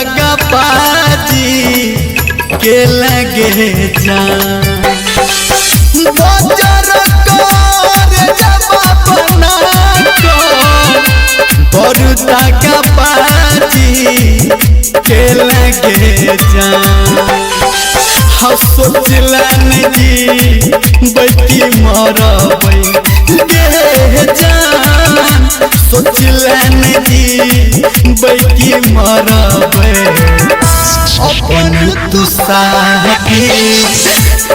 दागा बाजी के लगे जा बजर कर जबा बना और दागा बाजी के लगे जा सोचलन जी बैठी मरबै गे जान सोचलन जी बैठी मरबै अपन तू साथी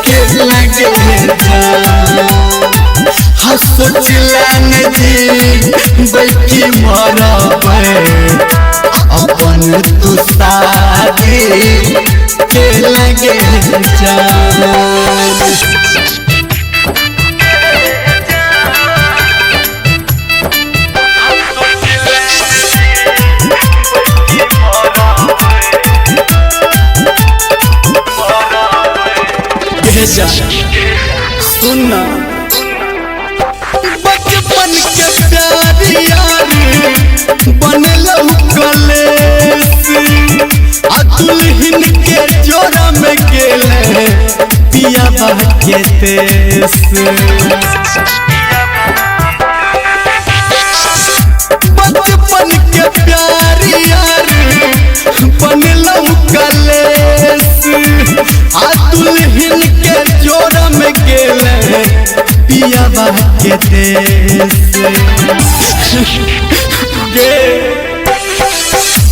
के लगे जान सोचलन जी बैठी मरबै अपन तू साथी के लगे जान सुनना बचपन के प्यार यार बनलहु कलेस आ दुल्हन के जोड़ा में गेले पिया के देश बचपन के प्यार यार बनलहु कलेस आ दुल्हन के जोड़ा में गेले पिया के देश गे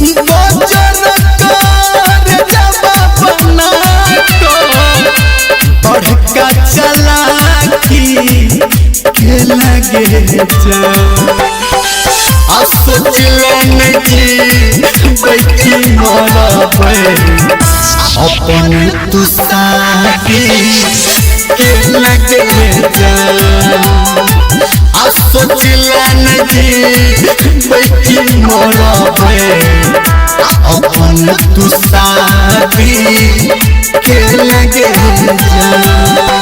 बजर कर जबा बना बड़का चलाकी के लगे जा सोचलन जी बैठी मरबै अपन तू साथी के लगे जा सोचलन जी बैठी मरबै अपन तू साथी के लगे जा।